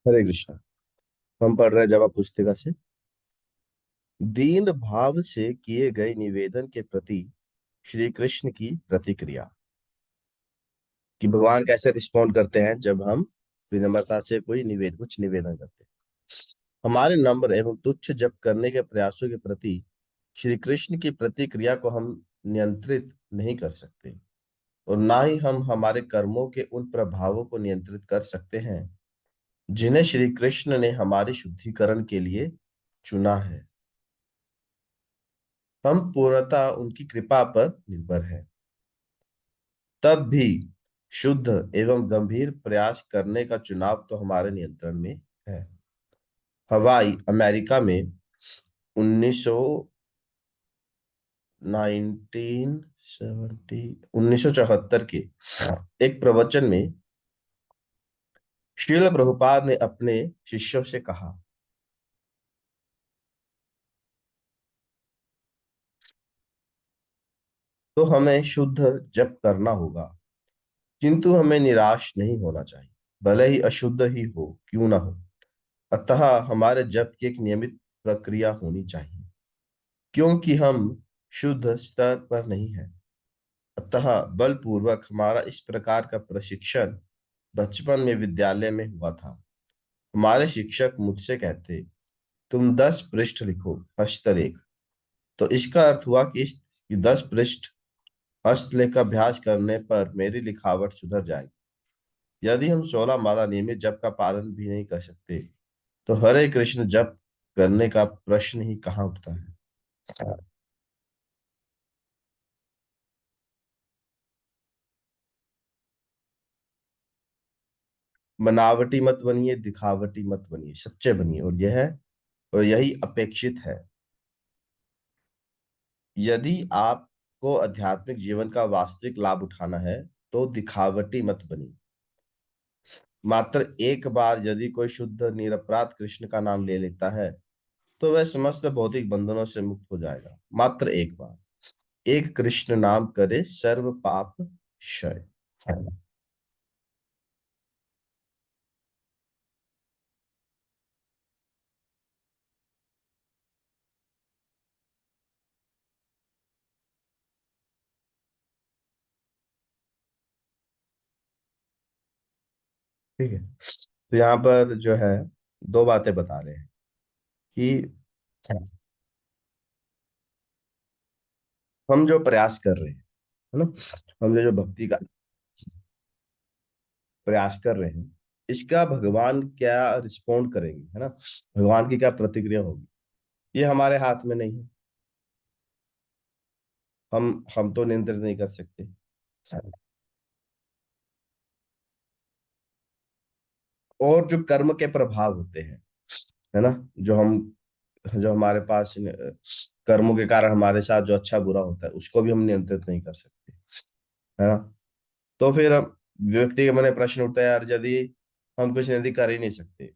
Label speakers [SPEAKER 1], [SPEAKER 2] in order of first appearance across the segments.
[SPEAKER 1] हरे कृष्णा। हम पढ़ रहे हैं जवाब पुस्तिका से। दीन भाव से किए गए निवेदन के प्रति श्री कृष्ण की प्रतिक्रिया, कि भगवान कैसे रिस्पॉन्ड करते हैं जब हम विनम्रता से कुछ निवेदन करते हैं। हमारे नम्र एवं तुच्छ जप करने के प्रयासों के प्रति श्री कृष्ण की प्रतिक्रिया को हम नियंत्रित नहीं कर सकते, और ना ही हम हमारे कर्मों के उन प्रभावों को नियंत्रित कर सकते हैं जिन्हें श्री कृष्ण ने हमारे शुद्धिकरण के लिए चुना है। हम पूर्णतः उनकी कृपा पर निर्भर है। तब भी शुद्ध एवं गंभीर प्रयास करने का चुनाव तो हमारे नियंत्रण में है। हवाई अमेरिका में 1900 1974 के एक प्रवचन में श्रील प्रभुपाद ने अपने शिष्यों से कहा, तो हमें शुद्ध जप करना होगा, किंतु हमें निराश नहीं होना चाहिए, भले ही अशुद्ध ही हो क्यों ना हो। अतः हमारे जप की एक नियमित प्रक्रिया होनी चाहिए, क्योंकि हम शुद्ध स्तर पर नहीं हैं। अतः बलपूर्वक हमारा इस प्रकार का प्रशिक्षण बचपन में विद्यालय में हुआ था। हमारे शिक्षक मुझसे कहते, तुम 10 पृष्ठ लिखो हस्तलेख। तो इसका अर्थ हुआ कि इस 10 पृष्ठ हस्तलेख का अभ्यास करने पर मेरी लिखावट सुधर जाएगी। यदि हम 16 माला नियमित जप का पालन भी नहीं कर सकते, तो हरे कृष्ण जप करने का प्रश्न ही कहाँ उठता है। बनावटी मत बनिए, दिखावटी मत बनिए, सच्चे बनिए, और यही अपेक्षित है। यदि आपको आध्यात्मिक जीवन का वास्तविक लाभ उठाना है, तो दिखावटी मत बनिए। मात्र एक बार यदि कोई शुद्ध निरपराध कृष्ण का नाम ले लेता है, तो वह समस्त भौतिक बंधनों से मुक्त हो जाएगा। मात्र एक बार एक कृष्ण नाम करे सर्व पाप क्षय। ठीक है, तो यहाँ पर जो है दो बातें बता रहे हैं कि हम जो प्रयास कर रहे हैं, है ना, हम जो जो भक्ति का प्रयास कर रहे हैं, इसका भगवान क्या रिस्पोंड करेंगे, है ना, भगवान की क्या प्रतिक्रिया होगी, ये हमारे हाथ में नहीं है। हम तो नियंत्रित नहीं कर सकते। और जो कर्म के प्रभाव होते हैं, है ना, जो हम जो हमारे पास कर्मों के कारण हमारे साथ जो अच्छा बुरा होता है, उसको भी हम नियंत्रित नहीं कर सकते, है ना। तो फिर व्यक्ति के मन में प्रश्न उठता है, यार यदि हम कुछ नियंत्रित कर ही नहीं सकते,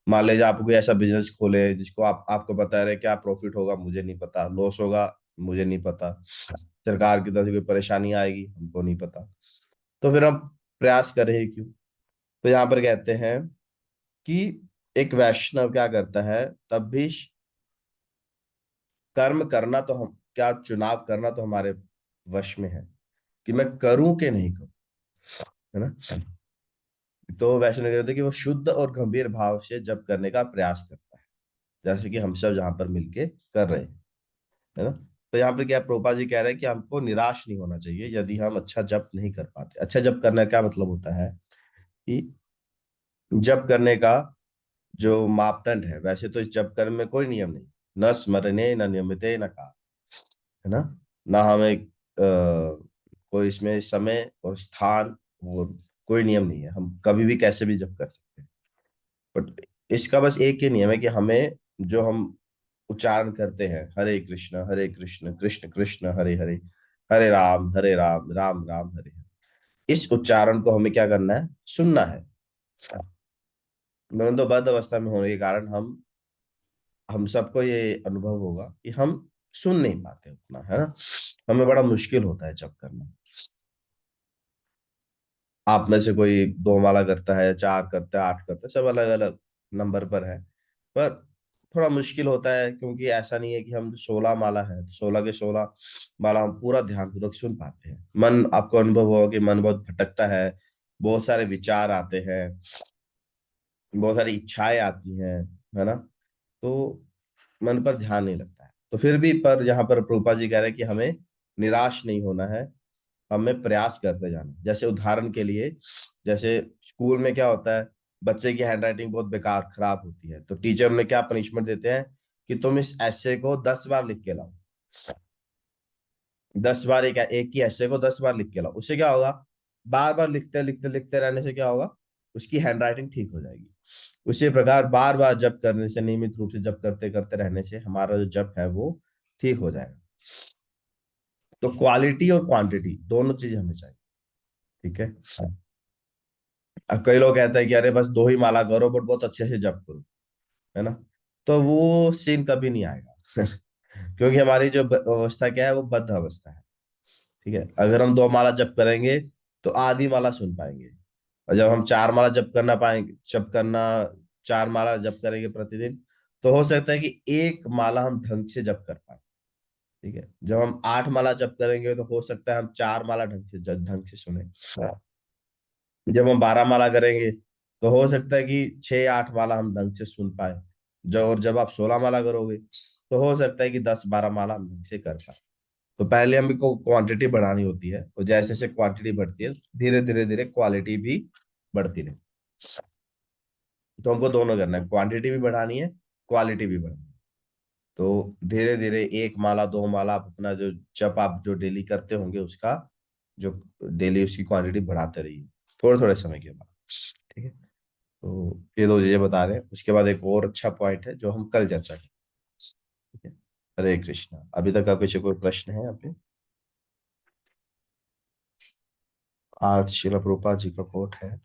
[SPEAKER 1] मान लीजिए आप कोई ऐसा बिजनेस खोले जिसको आपको पता है क्या प्रॉफिट होगा, मुझे नहीं पता, लॉस होगा, मुझे नहीं पता, सरकार की तरफ से कोई परेशानी आएगी, हमको नहीं पता, तो फिर हम प्रयास कर रहे हैं क्यों। तो यहाँ पर कहते हैं कि एक वैष्णव क्या करता है, तब भी कर्म करना तो हम क्या चुनाव करना तो हमारे वश में है, कि मैं करूं कि नहीं करूं, है ना। तो वैष्णव कहते हैं कि वो शुद्ध और गंभीर भाव से जप करने का प्रयास करता है, जैसे कि हम सब यहाँ पर मिलके कर रहे हैं, है ना। तो यहाँ पर क्या प्रभुपाद जी कह रहे हैं कि हमको निराश नहीं होना चाहिए यदि हम अच्छा जप नहीं कर पाते। अच्छा जप करने का क्या मतलब होता है कि जप करने का जो मापदंड है, वैसे तो इस जप कर्म में कोई नियम नहीं, न स्मरणे न नियमिते न काल, है ना, ना हमें कोई इसमें समय और स्थान और कोई नियम नहीं है, हम कभी भी कैसे भी जप कर सकते हैं। बट इसका बस एक ही नियम है कि हमें जो हम उच्चारण करते हैं, हरे कृष्ण कृष्ण कृष्ण हरे हरे, हरे राम राम राम हरे हरे, इस उच्चारण को हमें क्या करना है, सुनना है। परंतु बद्ध अवस्था में होने के कारण हम सबको ये अनुभव होगा कि हम सुन नहीं पाते उतना, है ना, हमें बड़ा मुश्किल होता है जप करना। आप में से कोई 2 माला करता है, 4 करता है, 8 करता है, सब अलग अलग नंबर पर है। पर थोड़ा मुश्किल होता है, क्योंकि ऐसा नहीं है कि हम 16 माला है तो 16 के 16 माला हम पूरा ध्यान पूर्वक सुन पाते हैं। मन, आपको अनुभव होगा कि मन बहुत भटकता है, बहुत सारे विचार आते हैं, बहुत सारी इच्छाएं आती हैं, है ना। तो मन पर ध्यान नहीं लगता है। तो फिर भी पर यहाँ पर प्रभुपा जी कह रहे हैं कि हमें निराश नहीं होना है, हमें प्रयास करते जाना है। जैसे उदाहरण के लिए, जैसे स्कूल में क्या होता है, बच्चे की हैंडराइटिंग बहुत बेकार खराब होती है, तो टीचर उन्हें क्या पनिशमेंट देते हैं कि तुम इस ऐसे को 10 बार लिख के लाओ। 10 बार, एक एक ही ऐसे को 10 बार लिख के लाओ, उससे क्या होगा, बार बार लिखते लिखते लिखते रहने से क्या होगा, उसकी हैंडराइटिंग ठीक हो जाएगी। उसी प्रकार बार बार जप करने से, नियमित रूप से जप करते करते रहने से हमारा जो जप है वो ठीक हो जाएगा। तो क्वालिटी और क्वांटिटी दोनों चीजें हमें चाहिए। ठीक है। अब कई लोग कहते हैं कि अरे बस 2 ही माला करो बट बहुत अच्छे से जप करो, है ना। तो वो सीन कभी नहीं आएगा क्योंकि हमारी जो अवस्था क्या है, वो बद्ध अवस्था है। ठीक है, अगर हम 2 माला जप करेंगे तो आधी माला सुन पाएंगे, और जब हम 4 माला जप करना पाएंगे, जप करना 4 माला जप करेंगे प्रतिदिन, तो हो सकता है कि 1 माला हम ढंग से जप कर पाए। ठीक है, जब हम 8 माला जप करेंगे तो हो सकता है हम 4 माला ढंग से सुने। जब हम 12 माला करेंगे तो हो सकता है कि 6 8 माला हम ढंग से सुन पाए। जो, और जब आप 16 माला करोगे तो हो सकता है कि 10 12 माला हम ढंग से कर पाए। तो पहले हमें को क्वांटिटी बढ़ानी होती है, और जैसे जैसे क्वांटिटी बढ़ती है, धीरे धीरे धीरे क्वालिटी भी बढ़ती रहे। तो हमको दोनों करना है, क्वांटिटी भी बढ़ानी है, क्वालिटी भी बढ़ानी है। तो धीरे धीरे 1 माला 2 माला आप अपना जो जब आप जो डेली करते होंगे उसका, जो डेली उसकी क्वांटिटी बढ़ाते रहिए थोड़े थोड़े समय के बाद। ठीक है। तो ये 2 चीजें बता रहे हैं, उसके बाद एक और अच्छा पॉइंट है जो हम कल चर्चा करें। ठीक है। हरे कृष्णा। अभी तक आपके कोई प्रश्न है आपके? आज शिला प्रभुपाद जी का कोट है।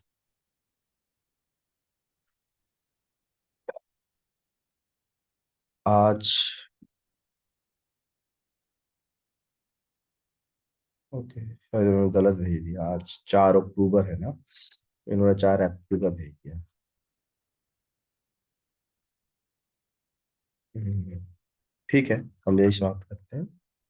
[SPEAKER 1] आज, ओके शायद उन्होंने गलत भेज दिया, आज 4 अक्टूबर है ना, इन्होंने 4 अक्टूबर भेज दिया। हम्म, ठीक है, हम यही समाप्त करते हैं।